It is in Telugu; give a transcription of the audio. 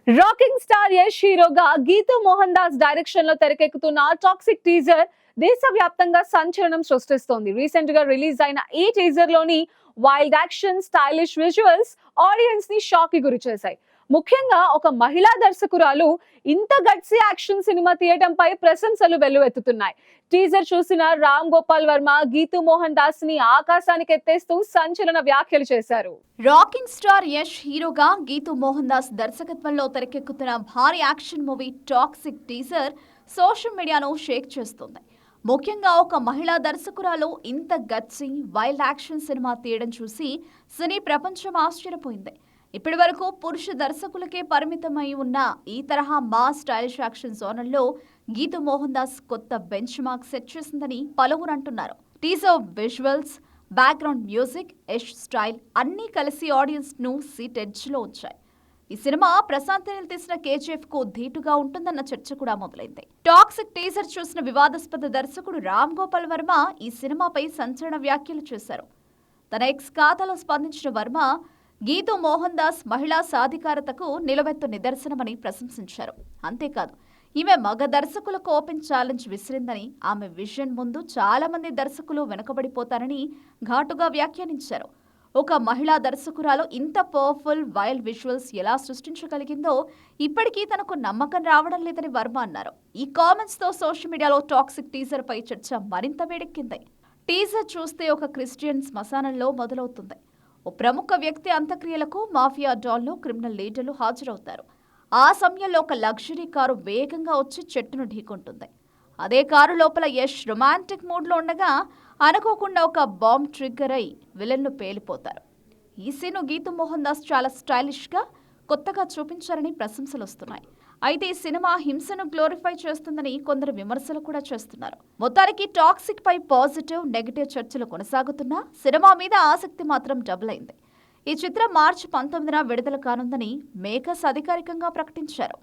రాకింగ్ స్టార్ యష్ హీరోగా గీతూ మోహన్ దాస్ డైరెక్షన్ లో తెరకెక్కుతున్న టాక్సిక్ టీజర్ దేశవ్యాప్తంగా సంచలనం సృష్టిస్తోంది. రీసెంట్ గా రిలీజ్ అయిన ఈ టీజర్ లోని wild action, stylish visuals audience ని షాక్ కి గురి చేశాయి. ముఖ్యంగా ఒక మహిళా దర్శకురాలు ఇంత గట్సీ యాక్షన్ సినిమా తీయడంపై ప్రశంసలు వెల్లువెత్తుతున్నాయి. టీజర్ చూసిన రామ్ గోపాల్ వర్మ గీతూ మోహన్ దాస్ ని ఆకాశానికి ఎత్తేస్తూ సంచలన వ్యాఖ్యలు చేశారు. రాకింగ్ స్టార్ యష్ హీరోగా గీతూ మోహన్ దాస్ దర్శకత్వంలో తెరకెక్కుతున్న భారీ action movie toxic teaser social మీడియాను షేక్ చేస్తుంది. ముఖ్యంగా ఒక మహిళా దర్శకురాలు ఇంత గట్సీ వైల్డ్ యాక్షన్ సినిమా తీయడం చూసి సినీ ప్రపంచం ఆశ్చర్యపోయింది. ఇప్పటి వరకు పురుష దర్శకులకే పరిమితమై ఉన్న ఈ తరహా మాస్ స్టైలిష్ యాక్షన్ జోనల్లో గీతూ మోహన్ దాస్ కొత్త బెంచ్ మార్క్ సెట్ చేసిందని పలువురు అంటున్నారు. Teaser visuals, background music, Yash style అన్నీ కలిసి ఆడియన్స్ ను సీట్ ఎడ్జ్ లో ఉంచాయి. ఈ సినిమా ప్రశాంత్ నీల్ తీసిన కేజీఎఫ్ కు ధీటుగా ఉంటుందన్న చర్చ కూడా మొదలైంది. టాక్సిక్ టీజర్ చూసిన వివాదాస్పద దర్శకుడు రామ్ గోపాల్ వర్మ ఈ సినిమాపై సంచలన వ్యాఖ్యలు చేశారు. తన ఎక్స్ ఖాతాలో స్పందించిన వర్మ గీతూ మోహన్ దాస్ మహిళా సాధికారతకు నిలవెత్తు నిదర్శనమని ప్రశంసించారు. అంతేకాదు, ఈమె మగ దర్శకులకు ఓపెన్ ఛాలెంజ్ విసిరిందని, ఆమె విజన్ ముందు చాలా మంది దర్శకులు వెనుకబడిపోతారని ఘాటుగా వ్యాఖ్యానించారు. ఒక మహిళా దర్శకురాలు ఇంత పవర్ఫుల్ వైల్డ్ విజువల్స్ ఎలా సృష్టించగలిగిందో ఇప్పటికీ తనకు నమ్మకం రావడం లేదని వర్మ అన్నారు. ఈ కామెంట్స్ తో సోషల్ మీడియాలో టాక్సిక్ టీజర్ పై చర్చ మరింత వేడెక్కింది. టీజర్ చూస్తే ఒక క్రిస్టియన్ శ్మశానంలో మొదలవుతుంది. ఓ ప్రముఖ వ్యక్తి అంత్యక్రియలకు మాఫియా డాన్లు, క్రిమినల్ లీడర్లు హాజరవుతారు. ఆ సమయంలో ఒక లగ్జరీ కారు వేగంగా వచ్చి చెట్టును ఢీకొంటుంది. అదే కారు లోపల యష్ రొమాంటిక్ మూడ్లో ఉండగా అనుకోకుండా ఒక బాంబ్ ట్రిగ్గర్ అయి విలన్లు పేలిపోతారు. ఈ సీను గీతూ మోహన్ దాస్ చాలా స్టైలిష్గా, కొత్తగా చూపించారని ప్రశంసలు వస్తున్నాయి. అయితే ఈ సినిమా హింసను గ్లోరిఫై చేస్తుందని కొందరు విమర్శలు కూడా చేస్తున్నారు. మొత్తానికి టాక్సిక్ పై పాజిటివ్, నెగటివ్ చర్చలు కొనసాగుతున్నా సినిమా మీద ఆసక్తి మాత్రం డబుల్ అయింది. ఈ చిత్రం మార్చి 19న విడుదల కానుందని మేకర్స్ అధికారికంగా ప్రకటించారు.